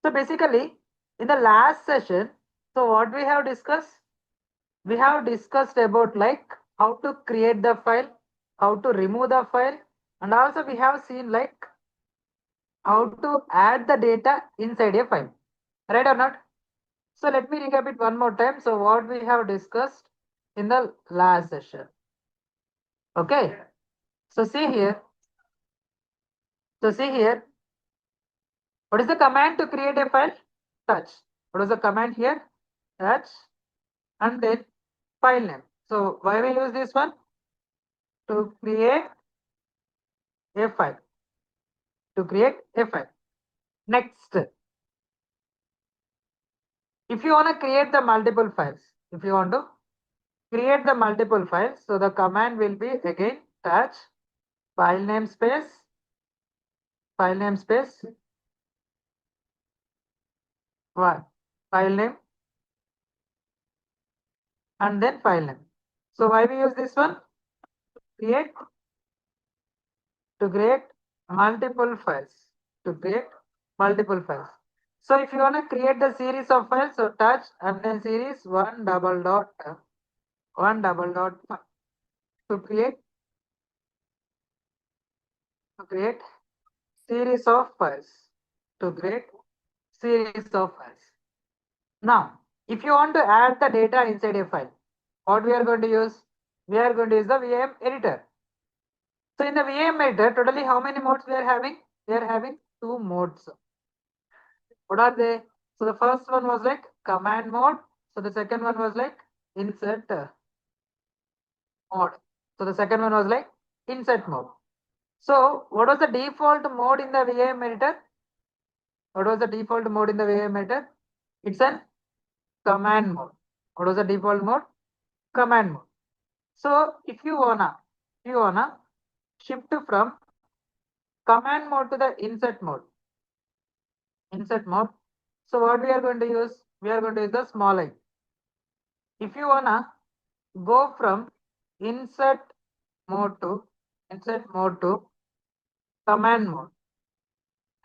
So basically, in the last session, so what we have discussed? We have discussed about like how to create the file, how to remove the file, and also we have seen like how to add the data inside a file. Right or not? So let me recap it one more time. So what we have discussed in the last session. Okay. So see here. So see here. What is the command to create a file? Touch. What is the command here? Touch and then file name. So why we use this one? To create a file. To create a file. Next, if you want to create the multiple files, if you want to create the multiple files, so the command will be again touch file name space one file name and then file name. So why we use this one? Create to create multiple files. To create multiple files. So if you want to create the series of files, so touch and then series one double dot file. To create series of files. To create series of files. Now, if you want to add the data inside a file, what we are going to use? We are going to use the VM editor. So in the VM editor, totally how many modes we are having? We are having two modes. What are they? So the first one was like command mode. So the second one was like insert mode. So the second one was like insert mode. So what was the default mode in the VM editor? What was the default mode in the VM editor? It's an command mode. What was the default mode? Command mode. So if you wanna shift from command mode to the insert mode. So what we are going to use? We are going to use the small I. If you wanna go from insert mode to command mode.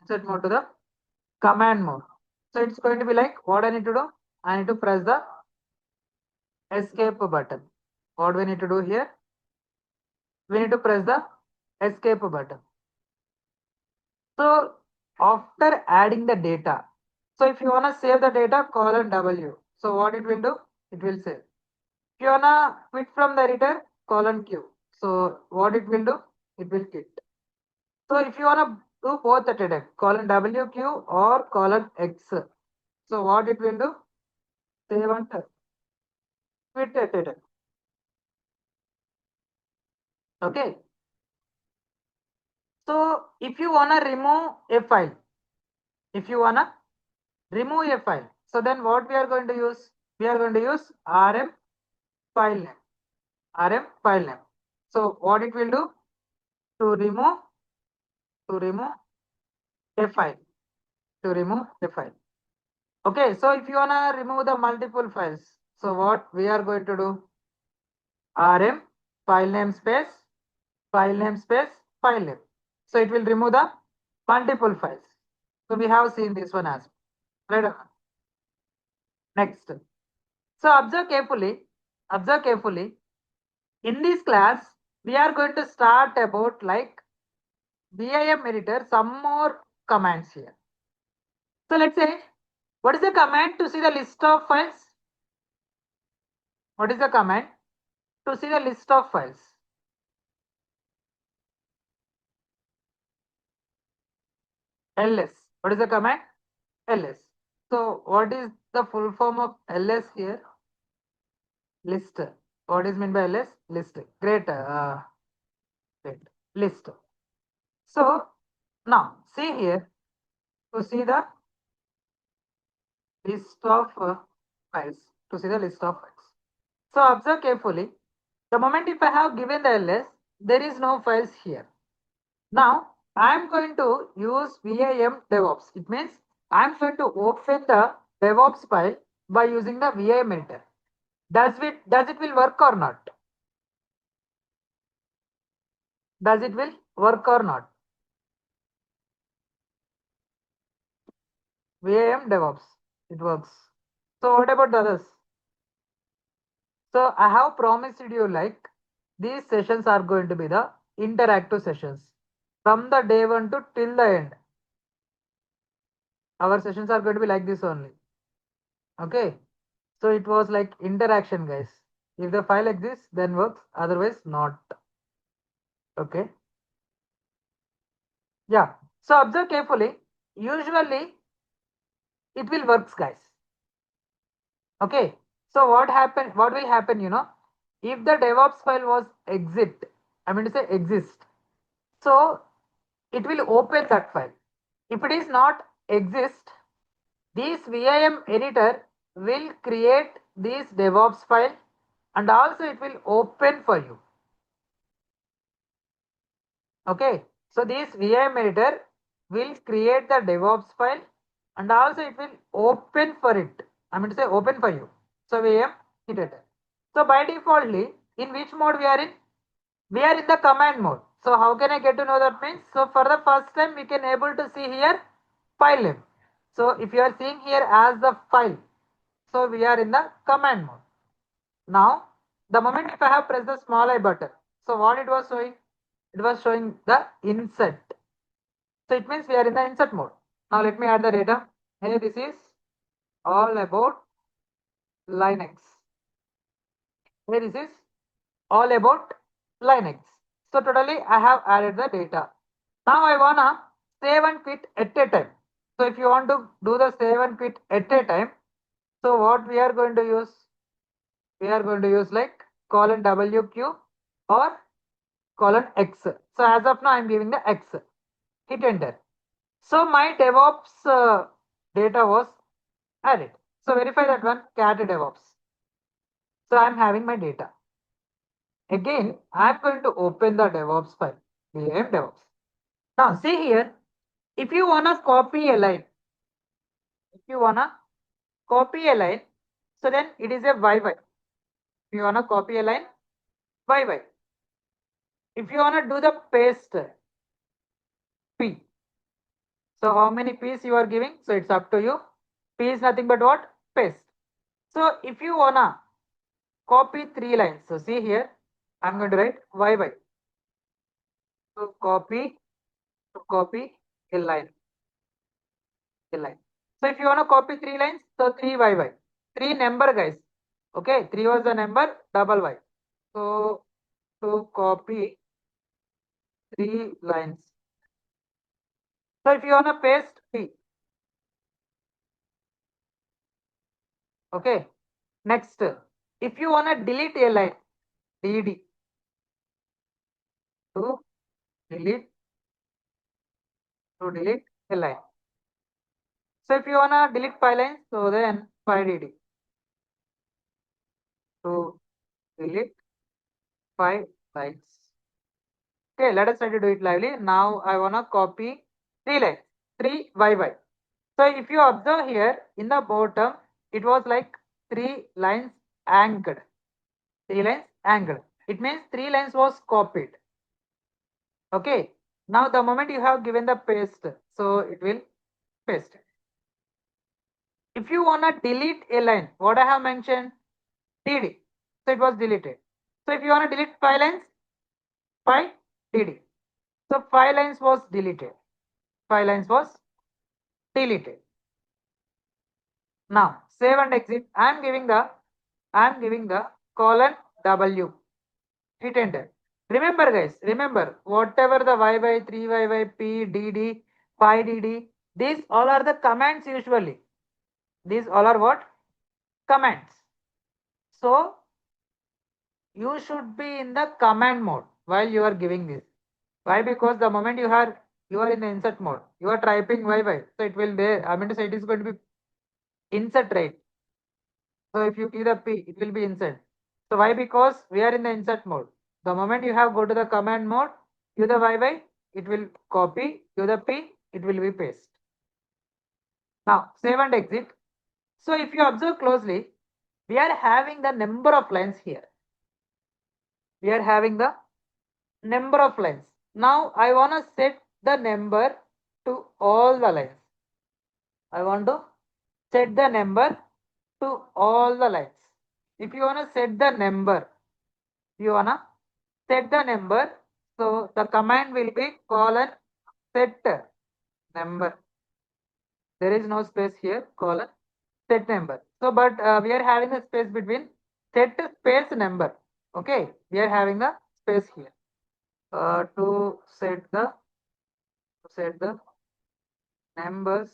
Insert mode to the command mode. So it's going to be like what I need to do? I need to press the escape button. What we need to do here? We need to press the escape button. So after adding the data, so if you want to save the data, colon W. So what it will do? It will save. If you want to quit from the editor, colon Q. So what it will do? It will quit. So if you want to do both at a time, colon WQ or colon X. So what it will do? Save and quit at a time. Okay. So if you want to remove a file, so then what we are going to use? We are going to use RM file name. So what it will do? To remove a file. Okay, so if you wanna remove the multiple files, so what we are going to do? RM file name space file name. So it will remove the multiple files. So we have seen this one as well. Right. Next. So observe carefully. In this class, we are going to start about like VIM editor, some more commands here. So let's say, what is the command to see the list of files? What is the command to see the list of files? ls. What is the command? ls. So what is the full form of ls here? List. What is meant by ls? List. Great. Great. List. So now see here, to see the list of files. To see the list of files. So observe carefully. The moment if I have given the ls, there is no files here. Now I am going to use VIM DevOps. It means I am going to open the DevOps file by using the VIM editor. Does it will work or not? Does it will work or not? VAM DevOps. It works. So what about the others? So I have promised you like these sessions are going to be the interactive sessions from the day one to till the end. Our sessions are going to be like this only. Okay. So it was like interaction, guys. If the file exists, then works. Otherwise, not. Okay. Yeah. So observe carefully. Usually, it will works, guys. Okay. So what happen? What will happen? If the DevOps file was exit, I mean to say exist. So it will open that file. If it is not exist, this VIM editor will create this DevOps file and also it will open for you. Okay. So this VIM editor will create the DevOps file and also it will open for it. I mean to say open for you. So VIM editor. So by defaultly, in which mode we are in? We are in the command mode. So how can I get to know that means? So for the first time we can able to see here file name. So if you are seeing here as the file, so we are in the command mode. Now the moment if I have pressed the small I button, so what it was showing? It was showing the insert. So it means we are in the insert mode. Now let me add the data. Here this is all about Linux. Here this is all about Linux. So totally I have added the data. Now I wanna save and quit at a time. So if you want to do the save and quit at a time, so what we are going to use? We are going to use like colon WQ or colon X. So as of now I am giving the X. Hit enter. So my DevOps data was added. So verify that one cat DevOps. So I am having my data. Again, I am going to open the DevOps file. VM DevOps. Now see here, if you wanna copy a line, if you wanna copy a line, so then it is a YY. If you wanna copy a line, YY. If you wanna do the paste, P. So how many P's you are giving? So it's up to you. P is nothing but what? Paste. So if you wanna copy 3 lines, so see here, I'm going to write YY. So copy a line. A line. So if you wanna copy 3 lines, so 3YY. 3 number guys. Okay, 3 was the number, double Y. So to copy 3 lines. So if you wanna paste P, okay. Next, if you wanna delete a line, DD to delete a line. So if you wanna delete 5 lines, so then 5DD to delete 5 lines. Okay, let us try to do it lively. Now I wanna copy 3 lines, 3YY. So if you observe here in the bottom, it was like 3 lines anchored. 3 lines anchored. It means 3 lines was copied. Okay. Now the moment you have given the paste, so it will paste. If you wanna delete a line, what I have mentioned, DD. So it was deleted. So if you wanna delete 5 lines, 5DD. So 5 lines was deleted. 5 lines was deleted. Now save and exit. I am giving the colon W. Hit enter. Remember guys, remember whatever the YY, 3YY, P, DD, 5DD, these all are the commands usually. These all are what? Commands. So you should be in the command mode while you are giving this. Why? Because the moment you are in the insert mode, you are typing YY. So it will there. I mean to say it is going to be insert, right? So if you give the P, it will be insert. So why? Because we are in the insert mode. The moment you have go to the command mode, give the YY, it will copy, give the P, it will be paste. Now save and exit. So if you observe closely, we are having the number of lines here. We are having the number of lines. Now I wanna set the number to all the lines. I want to set the number to all the lines. If you wanna set the number, you wanna set the number. So the command will be colon set number. There is no space here, colon set number. So, but we are having a space between set space number. Okay, we are having a space here to set the numbers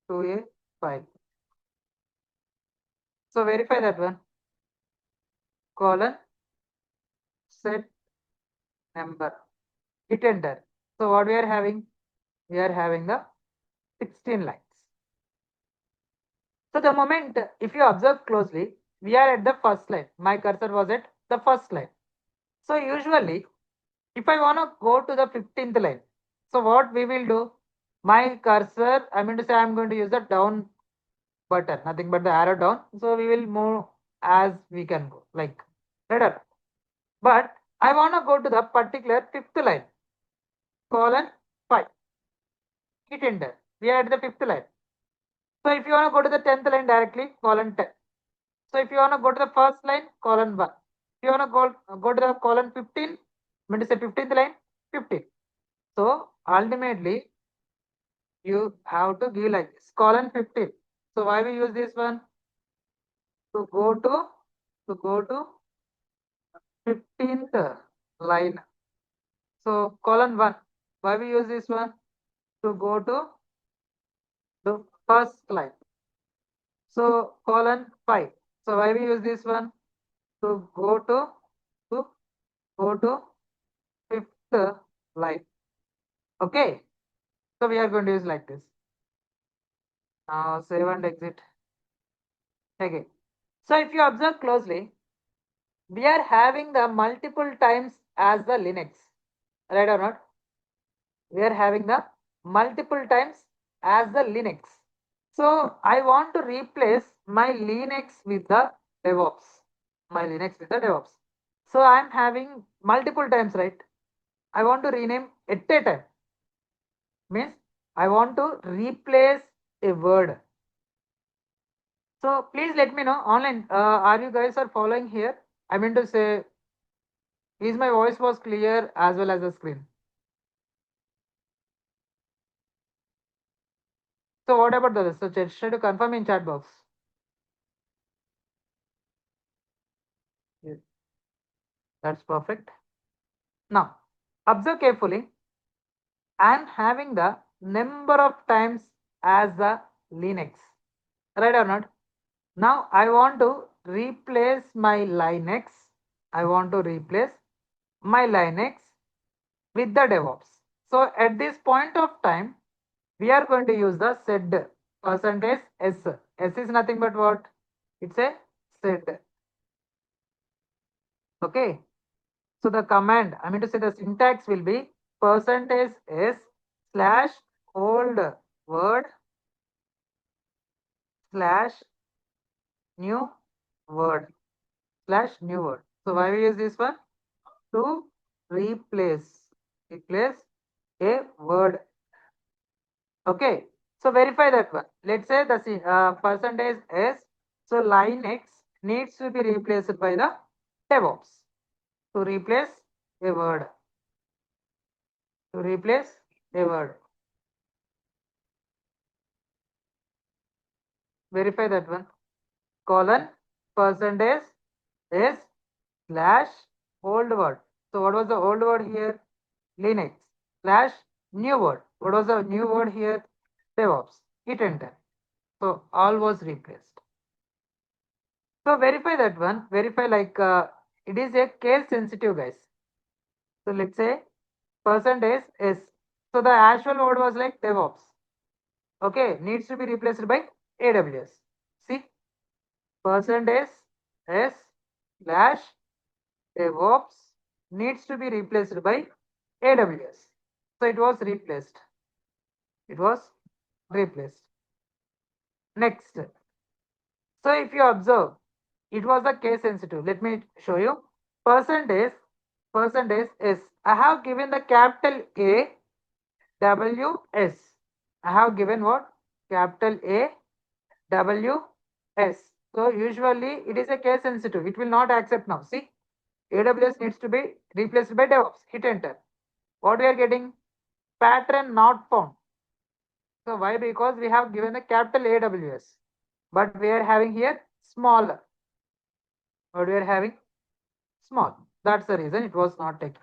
to a file. So verify that one. Colon set number. Hit enter. So what we are having? We are having the 16 lines. So the moment, if you observe closely, we are at the first line. My cursor was at the first line. So usually, if I want to go to the 15th line, so what we will do? My cursor, I mean to say, I'm going to use the down button, nothing but the arrow down. So we will move as we can go, like better. But I want to go to the particular fifth line, colon 5. Hit enter. We are at the fifth line. So if you want to go to the 10th line directly, colon 10. So if you want to go to the first line, colon 1. If you want to go to the colon 15, mean to say 15th line, 15. So ultimately, you have to give like this, colon 15. So why we use this one? To go to 15th line. So colon 1. Why we use this one? To go to the first line. So colon 5. So why we use this one? To to go to fifth line. Okay. So we are going to use like this. Now save and exit. Okay. So if you observe closely, we are having the multiple times as the Linux, right or not? We are having the multiple times as the Linux. So I want to replace my Linux with the DevOps. My Linux with the DevOps. So I'm having multiple times, right? I want to rename at a time. Means I want to replace a word. So please let me know online. Are you guys are following here? I mean to say, is my voice was clear as well as the screen? So what about the rest? So try to confirm in chat box. Yes, that's perfect. Now observe carefully. I am having the number of times as the Linux, right or not? Now I want to replace my Linux. I want to replace my Linux with the DevOps. So at this point of time, we are going to use the sed percentage s. S is nothing but what? It's a sed. Okay. So the command, I mean to say the syntax will be percentage s slash old word slash new word slash new word. So why we use this one? To replace a word. Okay. So verify that one. Let's say the percentage s. So line x needs to be replaced by the DevOps to replace a word. To replace a word. Verify that one. Colon percentage s slash old word. So what was the old word here? Linux slash new word. What was the new word here? DevOps. Hit enter. So all was replaced. So verify that one. Verify like it is a case sensitive, guys. So let's say percentage s. So the actual word was like DevOps. Okay, needs to be replaced by AWS. See, percentage s slash DevOps needs to be replaced by AWS. So it was replaced. It was replaced. Next. So if you observe, it was a case sensitive. Let me show you. Percentage S. I have given the capital A W S. I have given what? capital A, W, S. So usually it is a case sensitive. It will not accept now. See, AWS needs to be replaced by DevOps. Hit enter. What we are getting? Pattern not found. So why? Because we have given the capital AWS, but we are having here smaller. What we are having? Small. That's the reason it was not taken.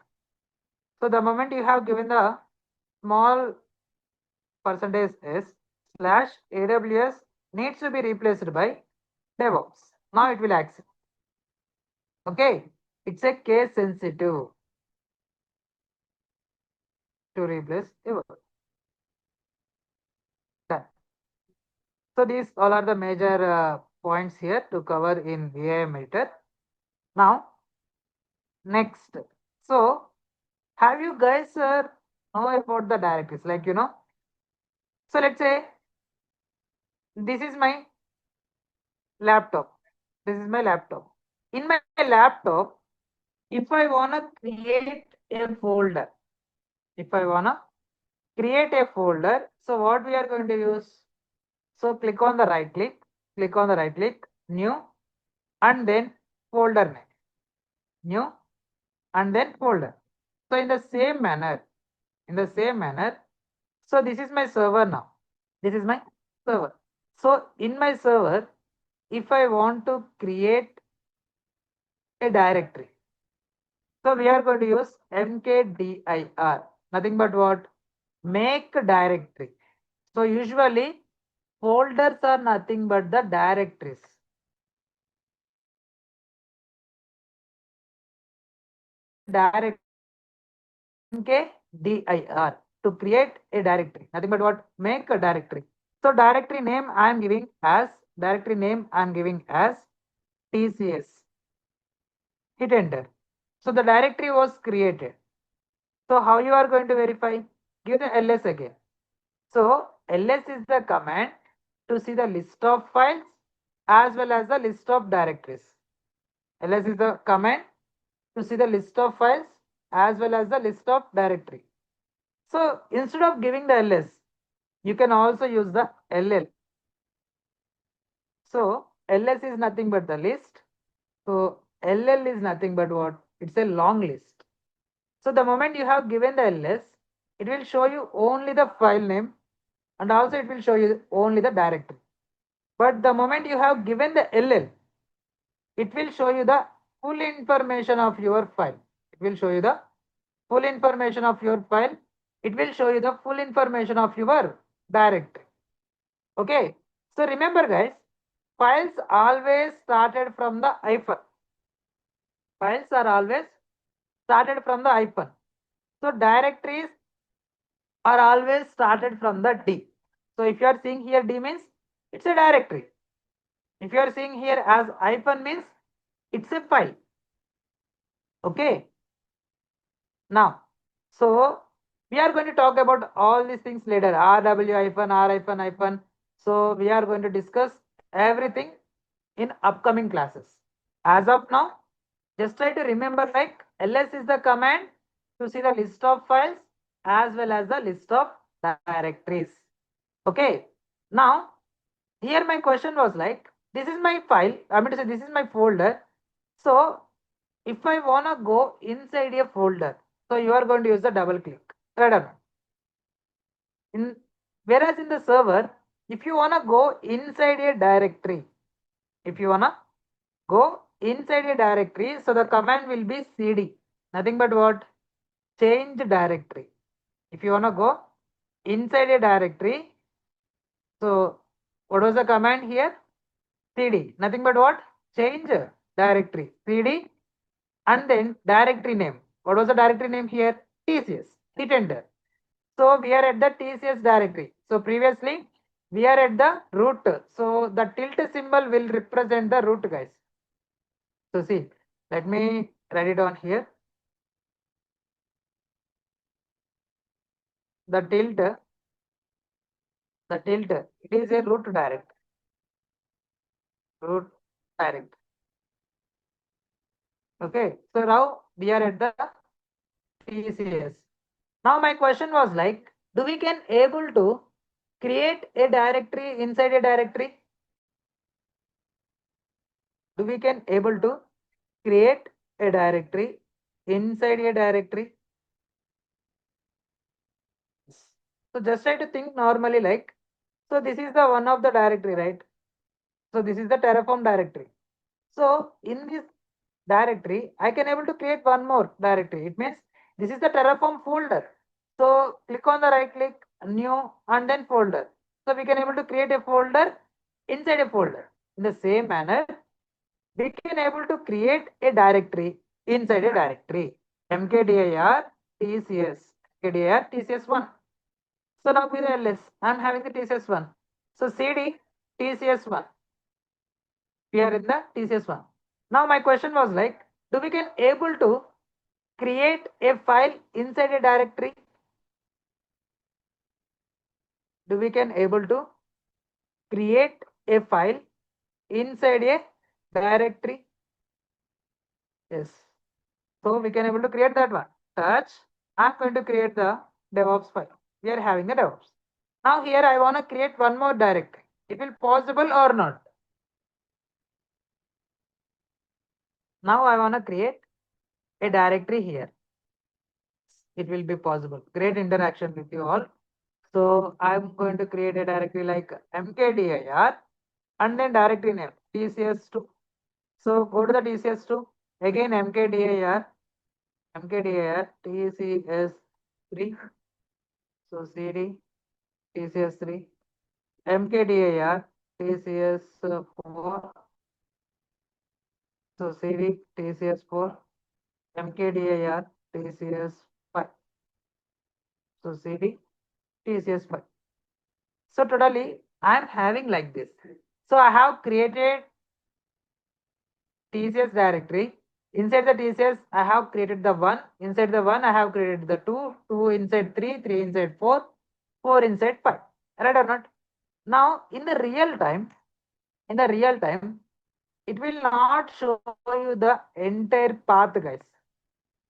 So the moment you have given the small percentage S slash AWS needs to be replaced by DevOps. Now it will accept. Okay. It's a case sensitive to replace DevOps. Done. So these all are the major points here to cover in AI meter. Now, next. So, have you guys know about the directories? Like, so let's say this is my laptop. This is my laptop. In my laptop, if I wanna create a folder, if I wanna create a folder, so what we are going to use? So click on the right click, new, and then folder name, new, and then folder. So in the same manner, so this is my server now. This is my server. So in my server, if I want to create a directory, so we are going to use mkdir, nothing but what? Make directory. So usually folders are nothing but the directories. Direct mkdir to create a directory. Nothing but what? Make a directory. So directory name I am giving as TCS. Hit enter. So the directory was created. So how you are going to verify? Give the ls again. So ls is the command to see the list of files as well as the list of directories. ls is the command to see the list of files as well as the list of directory. So instead of giving the ls, you can also use the ll. So ls is nothing but the list. So ll is nothing but what? It's a long list. So the moment you have given the ls, it will show you only the file name and also it will show you only the directory. But the moment you have given the ll, it will show you the full information of your file. It will show you the full information of your file. It will show you the full information of your directory. Okay. So remember guys, files always started from the hyphen. Files are always started from the hyphen. So directories are always started from the D. So if you are seeing here D means it's a directory. If you are seeing here as hyphen means it's a file. Okay. Now, so we are going to talk about all these things later. RW hyphen, R hyphen hyphen. So we are going to discuss everything in upcoming classes. As of now, just try to remember like ls is the command to see the list of files as well as the list of directories. Okay. Now, here my question was like, this is my file. I mean to say this is my folder. So if I wanna go inside a folder, so you are going to use the double click. Right or not? Whereas in the server, if you wanna go inside a directory, if you wanna go inside a directory, so the command will be cd. Nothing but what? Change directory. If you wanna go inside a directory, so what was the command here? cd. Nothing but what? Change directory. cd and then directory name. What was the directory name here? TCS. Hit enter. So we are at the TCS directory. So previously we are at the root. So the tilde symbol will represent the root guys. So see, let me write it on here. The tilde, it is a root direct. Root direct. Okay. So now we are at the TCS. Now my question was like, do we can able to create a directory inside a directory? Do we can able to create a directory inside a directory? So just try to think normally like, so this is the one of the directory, right? So this is the Terraform directory. So in this directory, I can able to create one more directory. It means this is the Terraform folder. So click on the right click, new and then folder. So we can able to create a folder inside a folder. In the same manner, we can able to create a directory inside a directory. mkdir tcs, mkdir tcs1. So now with ls, I'm having the tcs1. So cd tcs1. We are in the tcs1. Now my question was like, do we can able to create a file inside a directory? Do we can able to create a file inside a directory? Yes. So we can able to create that one. Touch. I'm going to create the DevOps file. We are having the DevOps. Now here I want to create one more directory. It will possible or not? Now I want to create a directory here. It will be possible. Great interaction with you all. So I'm going to create a directory like mkdir and then directory name tcs2. So go to the tcs2, again mkdir tcs3. So cd tcs3 mkdir tcs4. So cd tcs4 mkdir tcs5. So cd tcs5. So totally I'm having like this. So I have created TCS directory. Inside the TCS, I have created the one. Inside the one, I have created the two. Two inside three. Three inside four. Four inside five. Right or not? Now, in the real time, it will not show you the entire path, guys.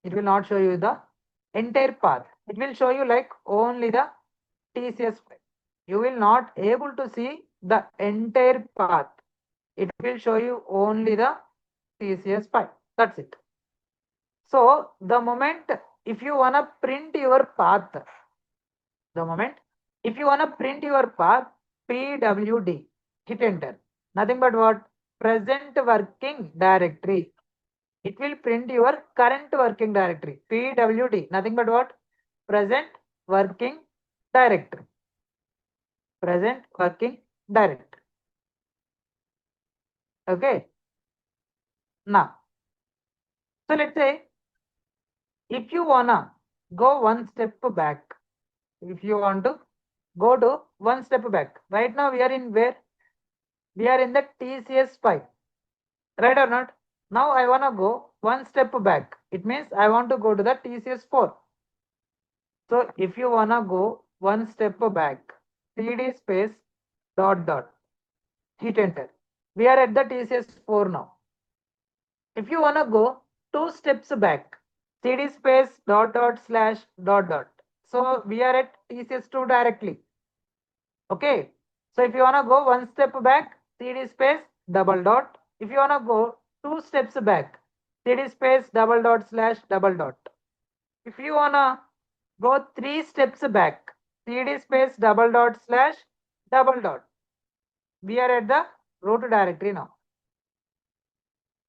It will not show you the entire path. It will show you like only the TCS file. You will not able to see the entire path. It will show you only the TCS file. That's it. So the moment if you wanna print your path, the moment if you wanna print your path, pwd, hit enter. Nothing but what? Present working directory. It will print your current working directory. pwd, nothing but what? Present working directory. Present working directory. Okay. Now, so let's say if you wanna go one step back, if you want to go to one step back. Right now we are in where? We are in the TCS 5. Right or not? Now I want to go one step back. It means I want to go to the TCS 4. So if you want to go one step back, cd space dot dot, hit enter. We are at the TCS 4 now. If you want to go two steps back, cd space dot dot slash dot dot. So we are at TCS 2 directly. Okay. So if you want to go one step back, cd space double dot. If you want to go two steps back, cd space double dot slash double dot. If you want to go three steps back, cd space double dot slash double dot. We are at the root directory now.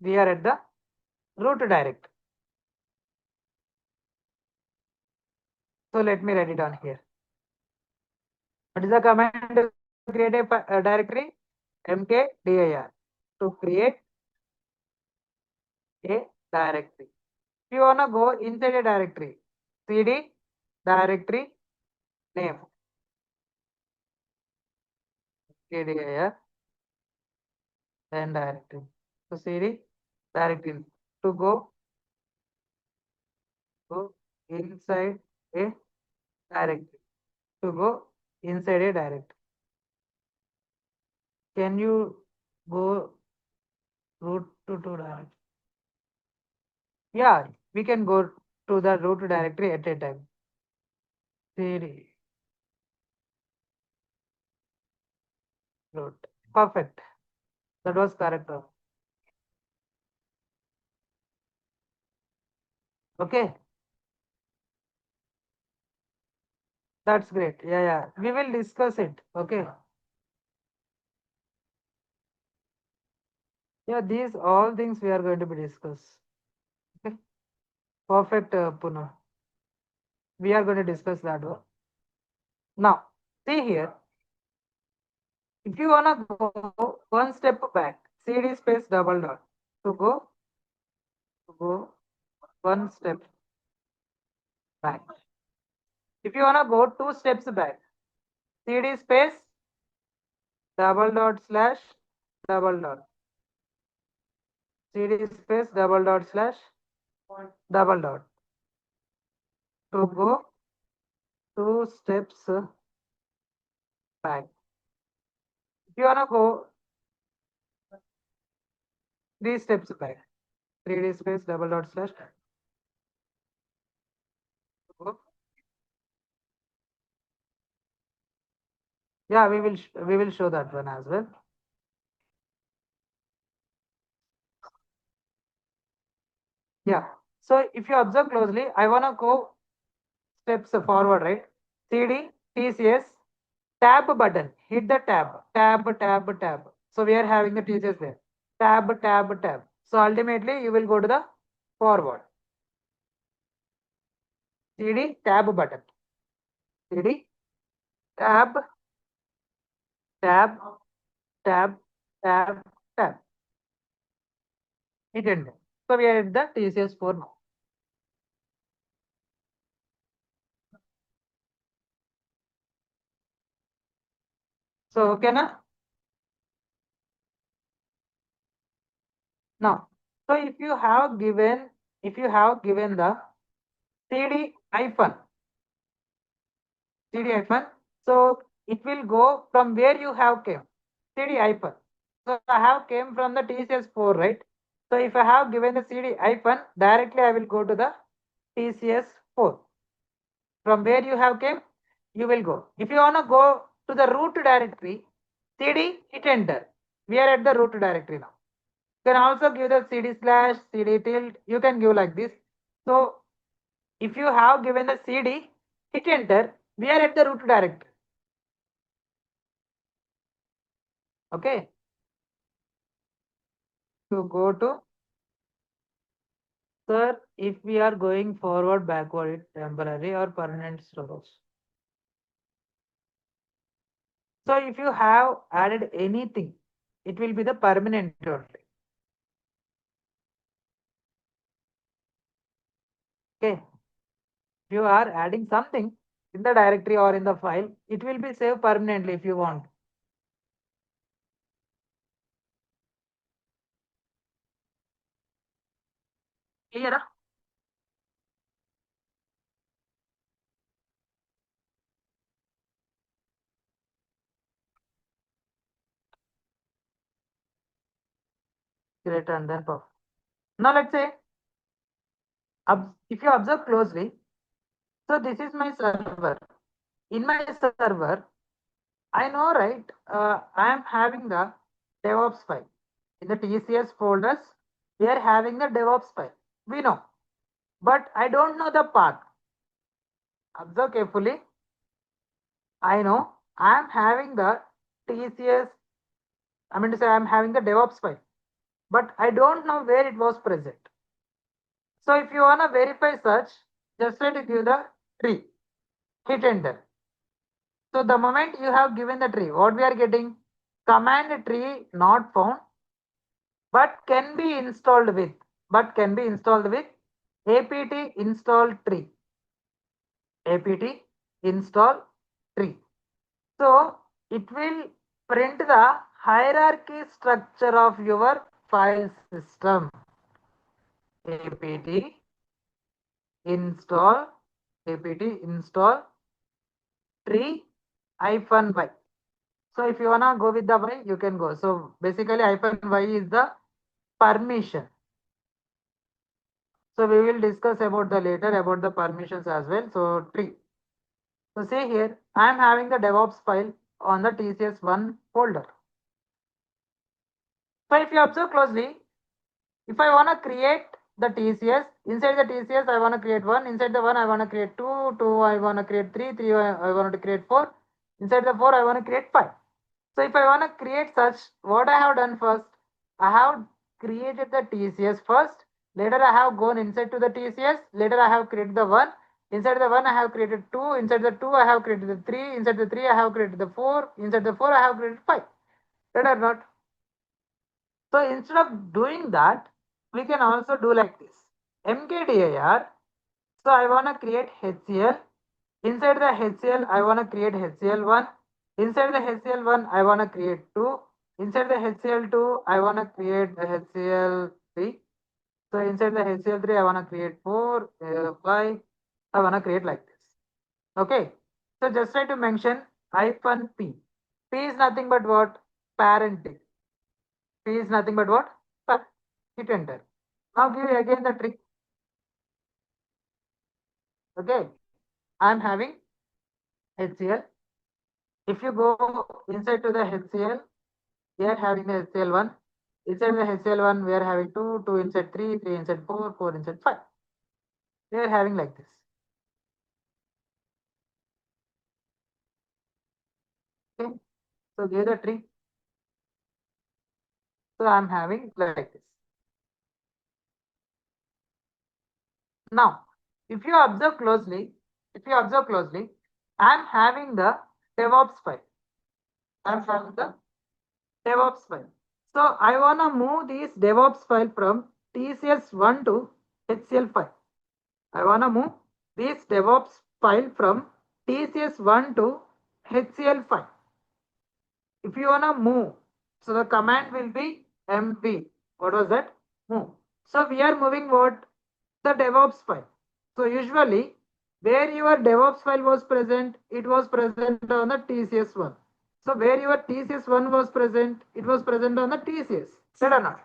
We are at the root directory. So let me write it down here. What is the command to create a directory? mkdir to create a directory. If you wanna go inside a directory, cd directory name, kdir, then directory. So cd directory to go inside a directory. To go inside a directory. Can you go root to directory? Yeah, we can go to the root directory at a time. cd Good. Perfect. That was correct. Okay. That's great. Yeah, yeah. We will discuss it. Okay. Yeah, these all things we are going to be discuss. Okay. Perfect, Puna. We are going to discuss that one. Now, see here. If you wanna go one step back, CD space double dot. To go one step back. If you wanna go two steps back, CD space double dot slash double dot. CD space double dot slash double dot. To go two steps back. If you wanna go three steps back, 3D space double dot slash. Go. Yeah, we will show that one as well. Yeah. So if you observe closely, I wanna go steps forward, right? CD, TCS, tab button. Hit the tab. So we are having the TCS there. Tab. So ultimately you will go to the forward. CD, tab button. CD, tab, tab, tab, tab, tab. Hit enter. So we are at the TCS 4 now. So okay na? Now, so if you have given the CD hyphen, CD hyphen, so it will go from where you have came. CD hyphen. So I have came from the TCS 4, right? So if I have given the CD hyphen, directly I will go to the TCS 4. From where you have came, you will go. If you wanna go to the root directory, CD, hit enter. We are at the root directory now. You can also give the CD slash, CD tilde. You can give like this. So if you have given the CD, hit enter. We are at the root directory. Okay. So go to, sir, if we are going forward, backward, it's temporary or permanent storage. So if you have added anything, it will be the permanent only. Okay. If you are adding something in the directory or in the file, it will be saved permanently if you want. Clear? Great, and then perf. Now let's say, if you observe closely, so this is my server. In my server, I know, right? I am having the DevOps file. In the TCS folders, we are having the DevOps file. We know, but I don't know the path. Observe carefully. I know I am having the TCS. I mean to say I am having the DevOps file, but I don't know where it was present. So if you wanna verify search, just try to give the tree. Hit enter. So the moment you have given the tree, what we are getting? Command tree not found, but can be installed with. But can be installed with apt install tree. Apt install tree. So it will print the hierarchy structure of your file system. Apt install tree hyphen y. So if you wanna go with the y, you can go. So basically hyphen y is the permission. So we will discuss about the later about the permissions as well. So tree. So see here, I am having the DevOps file on the TCS1 folder. So if you observe closely, if I want to create the TCS, inside the TCS, I want to create one. Inside the one, I want to create two, I want to create three, I want to create four. Inside the four, I want to create five. So if I want to create such, what I have done first, I have created the TCS first. Later, I have gone inside to the TCS. Later, I have created the one. Inside the one, I have created two. Inside the two, I have created the three. Inside the three, I have created the four. Inside the four, I have created five. Right or not? So instead of doing that, we can also do like this. MKDIR. So I want to create HCL. Inside the HCL, I want to create HCL1. Inside the HCL1, I want to create 2. Inside the HCL2, I want to create the HCL3. So inside the HCL3, I want to create 4, 5. I want to create like this. Okay. So just try to mention hyphen P. P is nothing but what? Parenting. P is nothing but what? Hit enter. Now give you again the trick. Okay. I'm having HCL. If you go inside to the HCL, we are having the HCL1. Inside the HCL1, we are having 2, 2 inside 3, 3 inside 4, 4 inside 5. We are having like this. Okay. So give the tree. So I'm having like this. Now, if you observe closely, I'm having the DevOps file. I'm having the DevOps file. So I want to move this DevOps file from TCS1 to HCL5. I want to move this DevOps file from TCS1 to HCL5. If you want to move, so the command will be mv. What was that? Move. So we are moving what? The DevOps file. So usually, where your DevOps file was present, it was present on the TCS1. So where your TCS1 was present, it was present on the TCS. Said or not?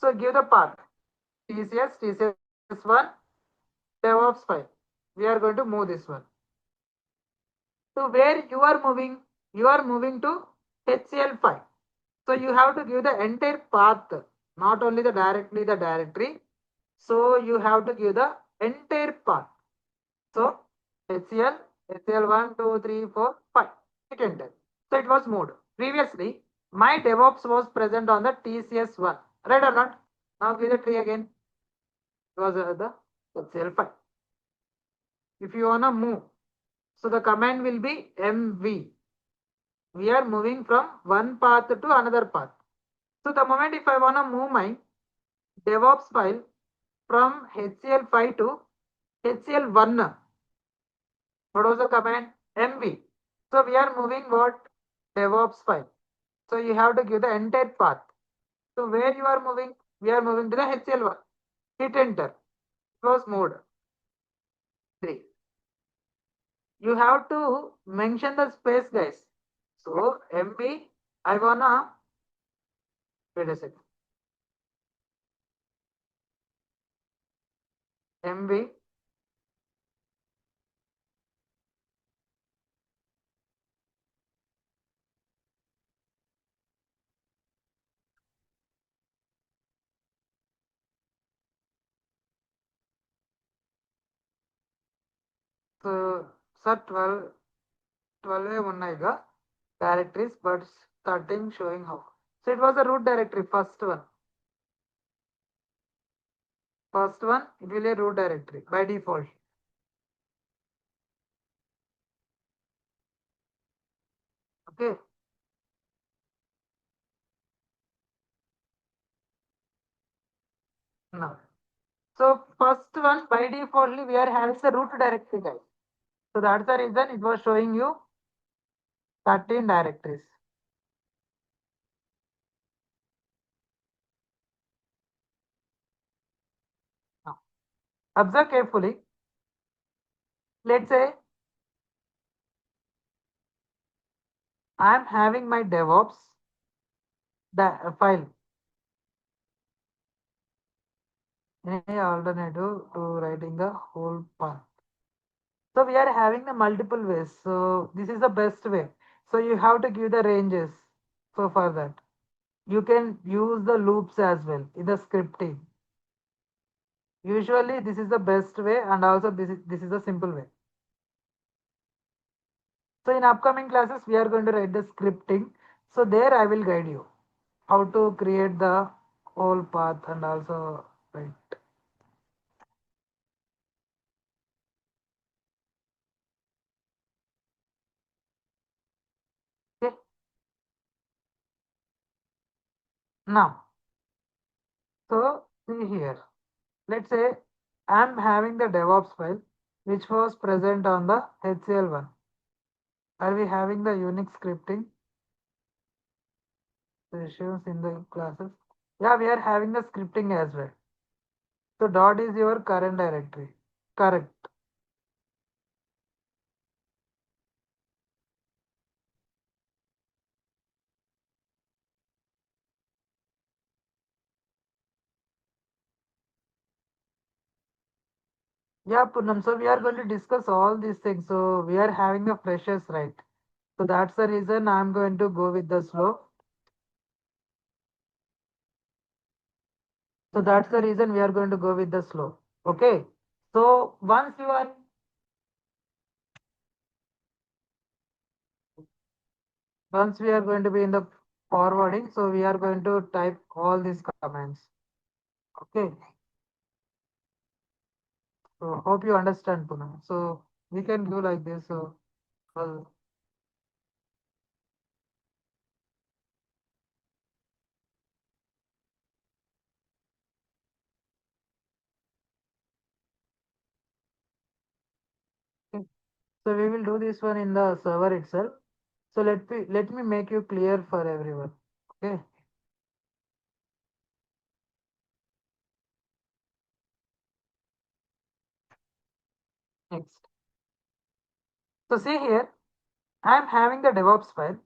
So give the path. TCS1, DevOps file. We are going to move this one. So where you are moving to HCL5. So you have to give the entire path, not only the directly the directory. So you have to give the entire path. So HCL, HCL 1, 2, 3, 4, 5. Hit enter. So it was moved. Previously, my DevOps was present on the TCS1. Right or not? Now give the tree again. It was the HCL 5. If you wanna move, so the command will be mv. We are moving from one path to another path. So the moment if I wanna move my DevOps file from HCL5 to HCL1, what was the command? mv. So we are moving what? DevOps file. So you have to give the entire path. So where you are moving? We are moving to the HCL1. Hit enter. Close mode. 3. You have to mention the space, guys. So MB, I wanna wait a second. MB, so sir 12 ఉన్నాయిగా directories, but 13 showing how. So it was the root directory, first one. First one, it will be a root directory by default. Okay. Now, so first one by defaultly we are having the root directory, guys. So that's the reason it was showing you 13 directories. Now, observe carefully. Let's say I am having my DevOps file. Any alternative to writing the whole path. So we are having the multiple ways. So this is the best way. So you have to give the ranges. So for that. you can use the loops as well in the scripting. Usually this is the best way and also this is the simple way. So in upcoming classes, we are going to write the scripting. So there I will guide you how to create the whole path and also write. Okay. Now, so see here. Let's say I'm having the DevOps file which was present on the HCL1. Are we having the Unix scripting sessions in the classes? Yeah, we are having the scripting as well. So dot is your current directory. Correct. Yeah, Poonam. So we are going to discuss all these things. So we are having the freshers, right? So that's the reason I'm going to go with the slow. So that's the reason we are going to go with the slow. Okay. So once we are going to be in the forwarding, so we are going to type all these commands. Okay. So hope you understand, Poonam. So we can do like this. So well, okay. So we will do this one in the server itself. So let me make you clear for everyone. Okay. Next. So see here, I am having the DevOps file.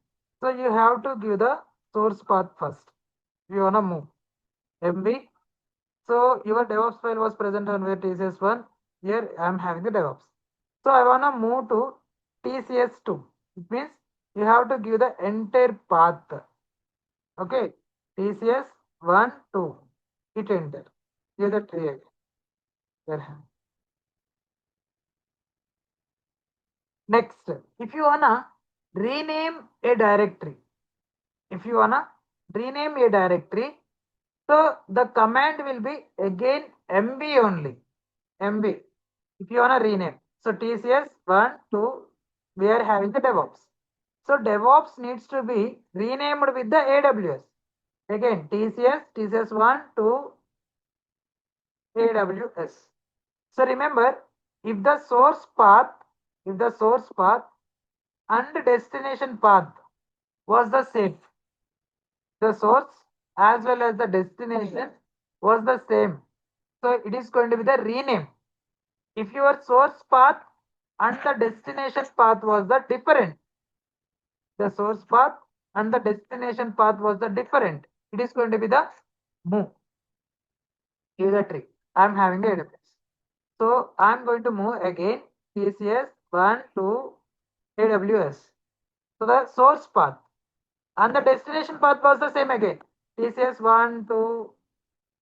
So you have to give the source path first. You wanna move MV. So your DevOps file was present on where TCS1. Here I am having the DevOps. So I wanna move to TCS2. It means you have to give the entire path. Okay. TCS1, 2. Hit enter. Give the tree again. There. Next, if you wanna rename a directory, if you wanna rename a directory, so the command will be again MB only. MB. If you wanna rename. So TCS 1, 2, we are having the DevOps. So DevOps needs to be renamed with the AWS. Again, TCS 1, 2, AWS. So remember, if the source path, if the source path and destination path was the same, the source as well as the destination was the same. So it is going to be the rename. If your source path and the destination path was the different, the source path and the destination path was the different, it is going to be the move. Give the tree. I'm having the AWS. So I'm going to move again TCS 1 to AWS. So the source path and the destination path was the same again. TCS 1 to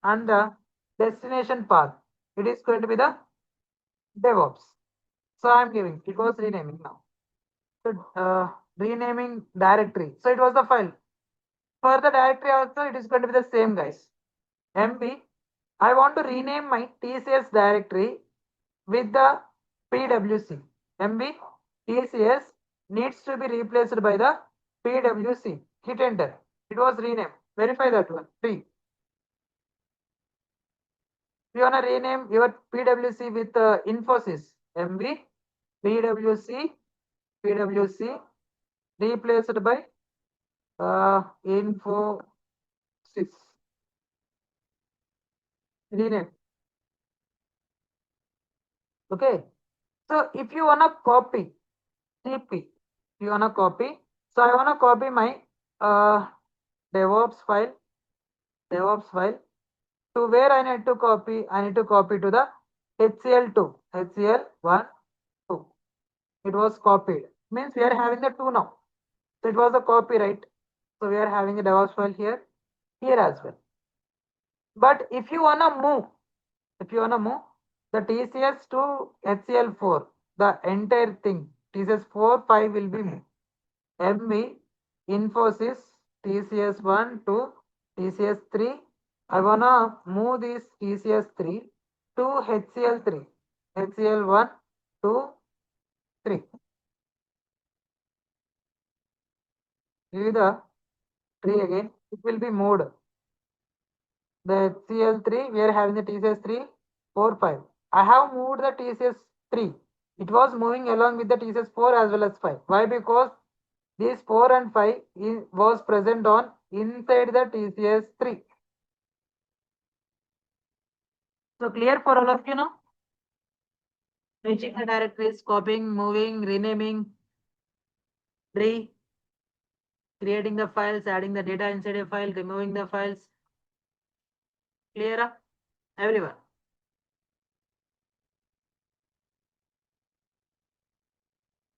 and the destination path. It is going to be the DevOps. So I'm giving, it was renaming now. So renaming directory. So it was the file. For the directory also, it is going to be the same, guys. MB, I want to rename my TCS directory with the PWC. MB, TCS needs to be replaced by the PWC. Hit enter. It was renamed. Verify that one. 3. You wanna rename your PWC with Infosys. MB, PWC, PWC replaced by Infosys. Rename. Okay. So if you wanna copy CP, you wanna copy. So I wanna copy my uh, DevOps file, DevOps file to where I need to copy. I need to copy to the HCL2, HCL1, 2. It was copied. Means we are having the 2 now. So it was a copy, right? So we are having a DevOps file here. here as well. But if you wanna move the TCS to HCL4, the entire thing, TCS 4, 5 will be moved. MV, Infosys, TCS1 to TCS3. I wanna move this TCS3 to HCL3. HCL1, 2, 3. Give the tree again. It will be moved. The HCL3, we are having the TCS3, 4, 5. I have moved the TCS3. It was moving along with the TCS4 as well as 5. Why? Because these 4 and 5 was present on inside the TCS3. So clear for all of you now? Switching the directories, copying, moving, renaming, tree, creating the files, adding the data inside a file, removing the files. Clear? Everyone?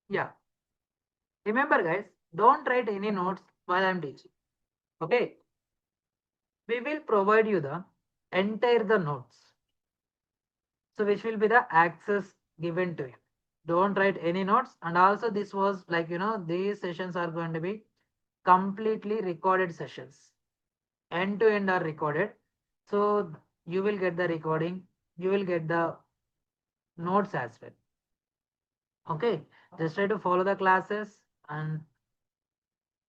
Yeah. Remember guys, don't write any notes while I'm teaching. Okay? We will provide you the entire the notes. So which will be the access given to you. Don't write any notes. And also this was like, these sessions are going to be completely recorded sessions. End to end are recorded. So you will get the recording. You will get the notes as well. Okay. Just try to follow the classes and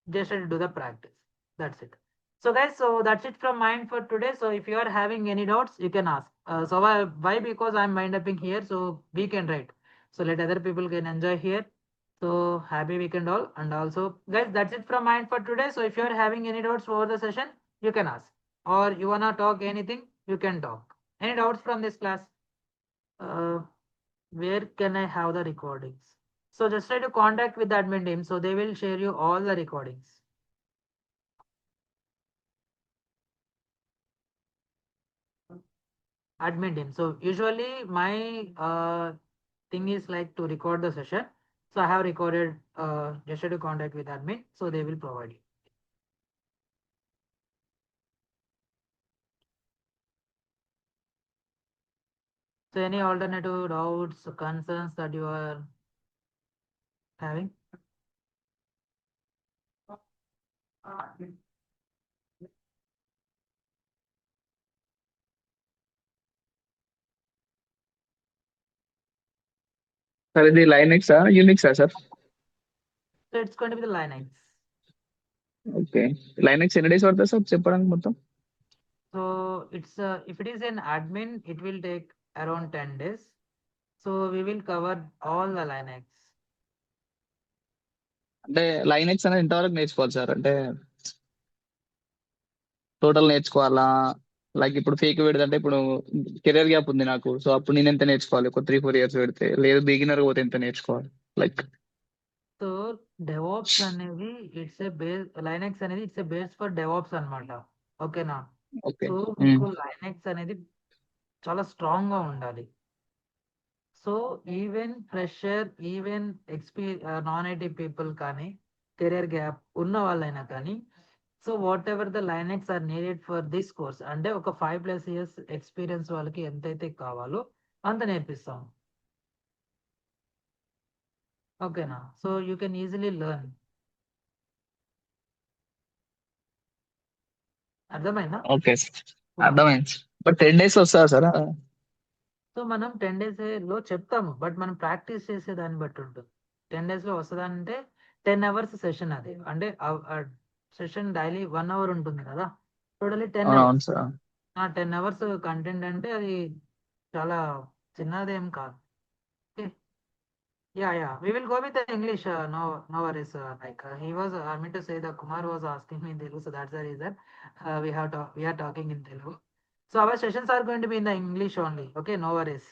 just try to do the practice. That's it. So guys, so that's it from mine for today. So if you are having any doubts, you can ask. So why? Because I'm mind upping here, so we can write. So let other people can enjoy here. So happy weekend all. And also guys, that's it from mine for today. So if you are having any doubts over the session, you can ask. Or you wanna talk anything, you can talk. Any doubts from this class? Uh, where can I have the recordings? So just try to contact with the admin team. So they will share you all the recordings. Admin team. So usually my thing is like to record the session. So I have recorded just to contact with admin. So they will provide you. So any alternative doubts, concerns that you are having? Sir ఇది లైనెక్సా యూనిక్సా sir? So it's going to be the Linux. Okay. Linux ఎన్ని days పడుతుంది sir చెప్పడానికి మొత్తం? So it's if it is an admin, it will take around 10 days. So we will cover all the Linux. అంటే Linux అనేది ఎంతవరకు నేర్చుకోవాలి sir? అంటే total నేర్చుకోవాలా? లైక్ ఇప్పుడు ఫేక్ పెడితే ఇప్పుడు కెరియర్ గ్యాప్ ఉంది నాకు. సో అప్పుడు నేను ఎంత నేర్చుకోవాలి? ఒక 3-4 ఇయర్స్ పెడితే, లేదు బిగినర్ పోతే ఎంత నేర్చుకోవాలి? లైక్ సో DevOps అనేది ఇట్స్ ఏ బేస్ లైనక్స్ అనేది it's a base for DevOps అన్నమాట. ఓకేనా? ఓకే. సో మీకు లైనక్స్ అనేది చాలా స్ట్రాంగ్ గా ఉండాలి. So even fresher, even non IT people కానీ, కెరియర్ గ్యాప్ ఉన్న వాళ్ళైనా కానీ, so whatever the Linux are needed for this course, అంటే ఒక 5+ years ఎక్స్పీరియన్స్ వాళ్ళకి ఎంతైతే కావాలో అంత నేర్పిస్తాం. ఓకేనా? So you can easily learn. అర్థమైందా? ఓకే సార్, అర్థమైంది. బట్ 10 డేస్ వస్తుందా సార్? సో మనం 10 days లో చెప్తాము, బట్ మనం ప్రాక్టీస్ చేసే దాన్ని బట్టి ఉంటుంది. 10 days లో వస్తుందంటే 10 hours సెషన్ అది, అంటే సెషన్ డైలీ 1 hour ఉంటుంది కదా, టోటలీ 10 hours. అవును సార్. 10 hours కంటెంట్ అంటే అది చాలా చిన్నదేం కాదు. Yeah, we will go with the English. No worries. Like he was, I mean to say that Kumar was asking me in Telugu, so that's the reason we are talking in Telugu. So our sessions are going to be in the English only. Okay, no worries.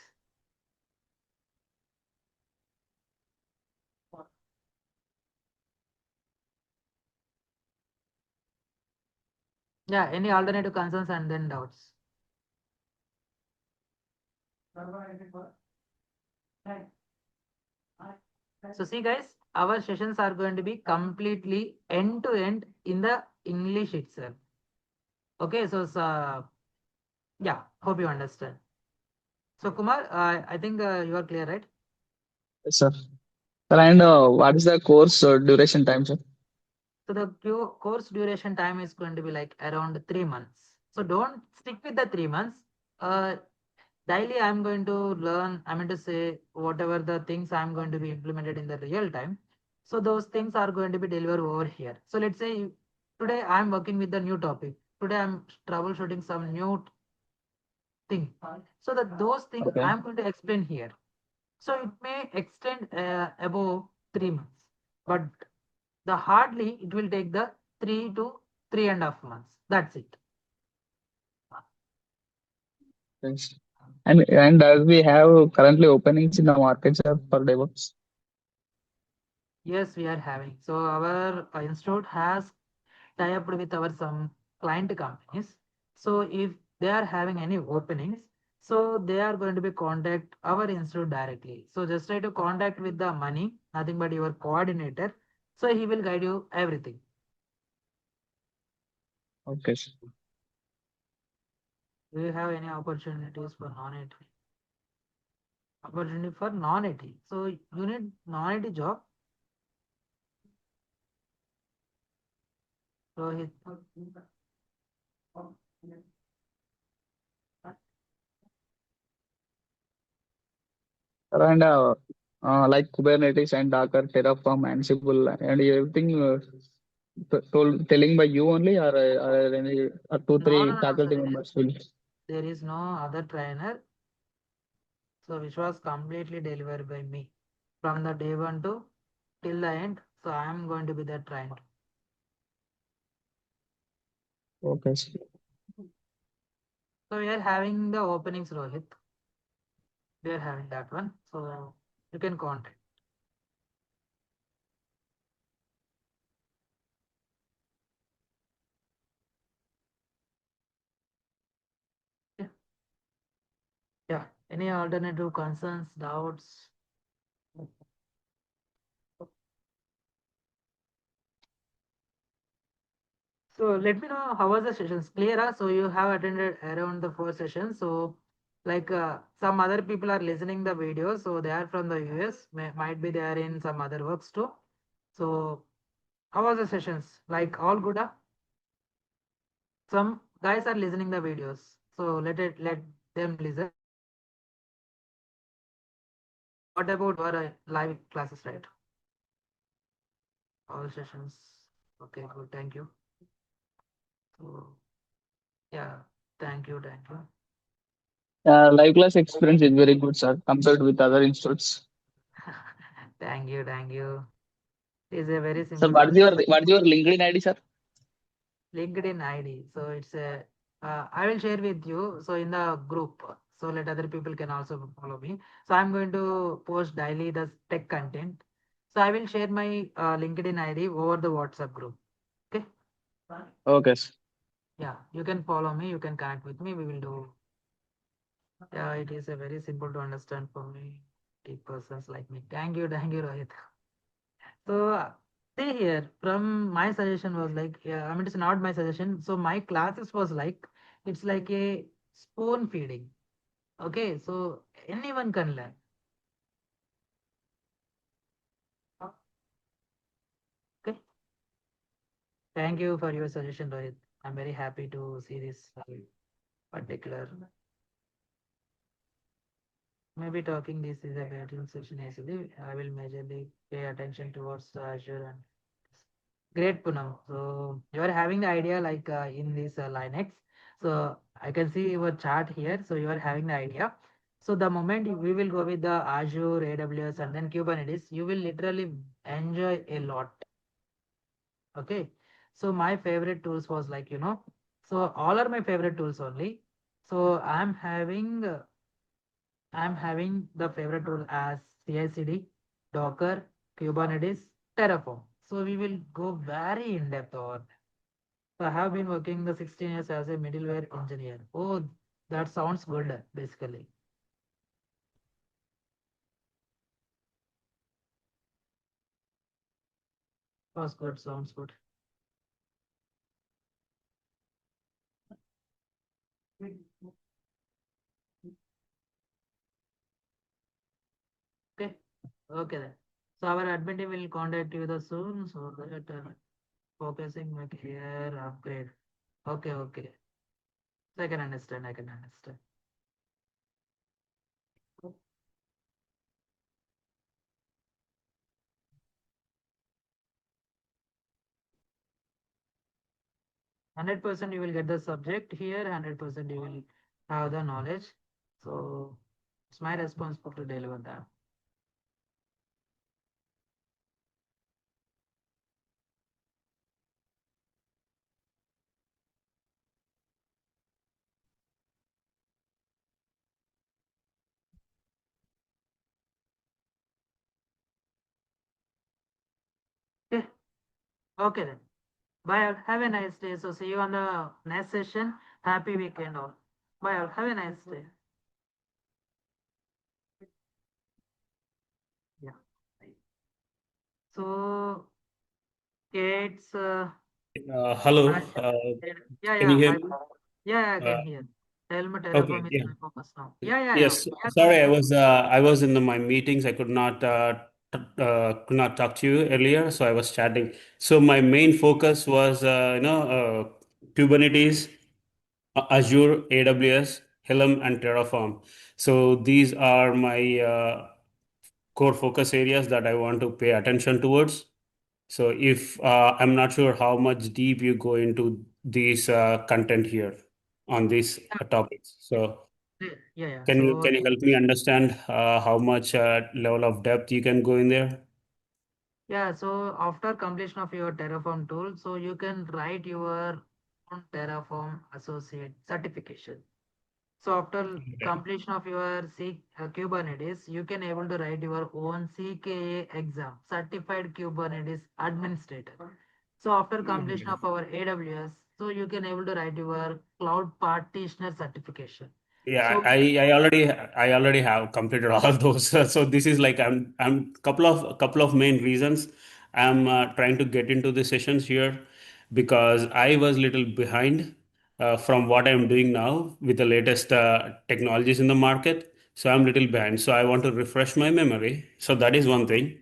Yeah, any alternative concerns and then doubts? So see guys, our sessions are going to be completely end to end in the English itself. Okay, so yeah, hope you understand. So Kumar, I think you are clear, right? Yes, sir. Sir, and what is the course duration time, sir? So the course duration time is going to be like around 3 months. So don't stick with the 3 months. Uh, Daily I'm going to learn. I mean to say whatever the things I'm going to be implemented in the real time. So those things are going to be delivered over here. So let's say today I'm working with the new topic. Today I'm troubleshooting some new thing. So that those things Okay. I'm going to explain here. So it may extend above 3 months, but the hardly it will take the 3 to 3.5 months. That's it. Yes. And does we have currently openings in the market, sir, for DevOps? Yes, we are having. So our institute has tie up with our some client companies. So if they are having any openings, so they are going to be contact our institute directly. So just try to contact with the money, nothing but your coordinator. So he will guide you everything. Okay, sir. Do you have any opportunities for non-IT? Opportunity for non-IT. So you need non-IT job. So he, Sir, and like Kubernetes and Docker, Terraform, Ansible, and everything telling by you only, or are any two, no, three no, no, sir. faculty members will? There is no other trainer. So which was completely delivered by me from the day one to till the end. So I am going to be the trainer. Okay, sir. So we are having the openings, Rohit. We are having that one. So you can contact. Yeah. Yeah. Any alternative concerns, doubts? So let me know how was the sessions. Clear? So you have attended around the 4 sessions. So like some other people are listening the video. So they are from the US. Might be they are in some other works too. So how was the sessions? Like all good? Some guys are listening the videos. So let them listen. What about your live classes, right? All sessions. Okay, good. Thank you. So yeah, thank you. Live class experience is very good, sir, compared with other institutes. Thank you. It's a very Sir, simple to what is your LinkedIn ID, sir? LinkedIn ID. So it's a I will share with you. So in the group, so let other people can also follow me. So I'm going to post daily the tech content. So I will share my LinkedIn ID over the WhatsApp group. Okay. Okay, sir. Yeah, you can follow me. You can connect with me. We will do. Yeah, it is a very simple to understand for me. Deep persons like me. Thank you, Rohit. So see here, from my suggestion was like, yeah, I mean it's not my suggestion. So my classes was like, it's like a spoon feeding. Okay, so anyone can learn. Okay, thank you for your suggestion, Rohit. I'm very happy to see this particular. Maybe talking this is a battle section actually. I will majorly pay attention towards Azure and great Punam. So you are having the idea like in this Linux. So I can see your chart here. So you are having the idea. So the moment we will go with the Azure, AWS, and then Kubernetes, you will literally enjoy a lot. Okay. So my favorite tools was like so all are my favorite tools only. So I'm having the favorite tool as CI/CD, Docker, Kubernetes, Terraform. So we will go very in depth over. So I have been working the 16 years as a middleware engineer. Oh, that sounds good, basically. Sounds good, sounds good. Okay then. So our admin team will contact you the soon so that focusing my here upgrade. Okay, okay. So I can understand. I can understand. 100% you will get the subject here. 100% you will have the knowledge. So it's my responsibility to deliver that. Okay. Okay then. Bye all. Have a nice day. So see you on the next session. Happy weekend all. Bye all. Have a nice day. Yeah. So it's Hello. Harsha. Yeah, Can you yeah. hear Hi. me? Yeah, yeah, I Uh, can hear. Tell me okay. Terraform is Yeah. my focus now. Yeah, yeah, yeah. Yes. We are going Sorry, to I was in my meetings. I could not talk to you earlier, so I was chatting. So my main focus was Kubernetes, Azure, AWS, Helm, and Terraform. So these are my core focus areas that I want to pay attention towards. So if I'm not sure how much deep you go into these content here on these topics. So yeah, yeah, yeah. can you help me understand how much level of depth you can go in there? Yeah, so after completion of your Terraform tool, so you can write your own Terraform associate certification. So after Okay. completion of your Kubernetes, you can able to write your own CKA exam, Certified Kubernetes Administrator. So after completion Okay. of our AWS, so you can able to write your Cloud Partitioner certification. Yeah, So I already have completed all those. So this is like I'm couple of main reasons I'm trying to get into the sessions here because I was little behind from what I'm doing now with the latest technologies in the market. So I'm little behind. So I want to refresh my memory. So that is one thing.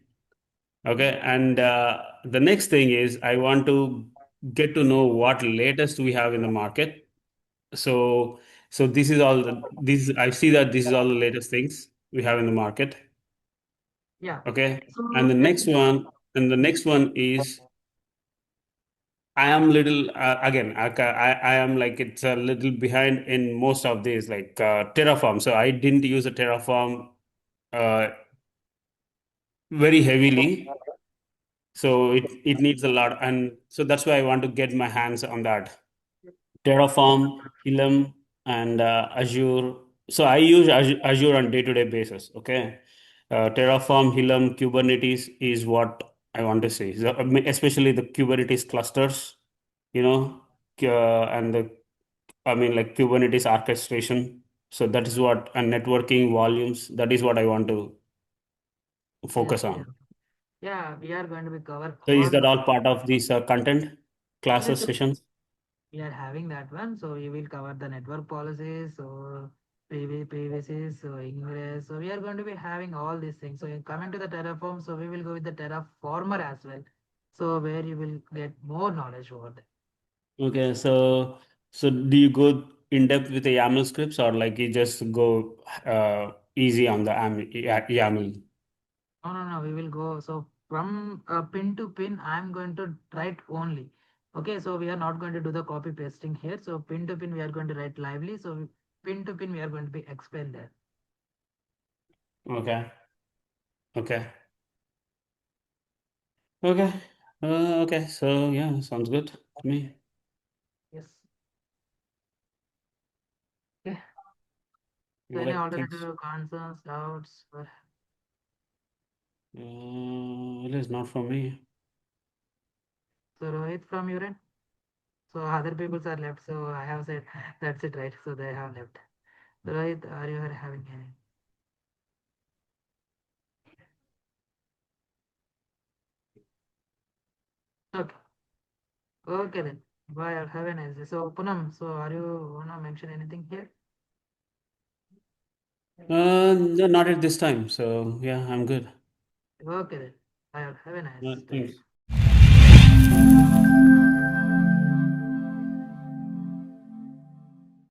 Okay, and the next thing is I want to get to know what latest we have in the market. So this is all this I see that this is all the latest things we have in the market. yeah, Okay, and so let's the next one is I am little again I am like it's a little behind in most of these like Terraform. So I didn't use a Terraform uh, very heavily. So it needs a lot, and so that's why I want to get my hands on that. Terraform, Helm, and Azure. So I use Azure on day-to-day basis. Okay, Terraform, Helm, Kubernetes is what I want to say. So, especially the Kubernetes clusters, you know, and the I mean like Kubernetes orchestration. So that is what and networking volumes. That is what I want to yeah, focus yeah, on. yeah. We are going to be cover So is all that the all part of these content yes, classes yes. sessions? We are having that one. So we will cover the network policies, so PVCs, so ingress. So we are going to be having all these things. So coming to the Terraform, so we will go with the Terraformer as well. So where you will get more knowledge over there. Okay, so do you go in depth with the YAML scripts or like you just go easy on the YAML? No, no, no. We will go. So from pin to pin, I'm going to write only. Okay, so we are not going to do the copy pasting here. So pin to pin, we are going to write lively. So pin to pin, we are going to be explain there. Okay, okay, okay, okay. So yeah, sounds good to me. Yes. Okay. So All any right, thanks. alternative concerns, doubts? It is not for me. So Rohit from your end. So other peoples are left. So I have said that's it, right? So they have left. So Rohit, are you having any? Okay. Okay then. Bye. Have a nice day. So Punam, so are you wanna mention anything here? No, not at this time. So yeah, I'm good. Okay then. Have a nice Thanks. day.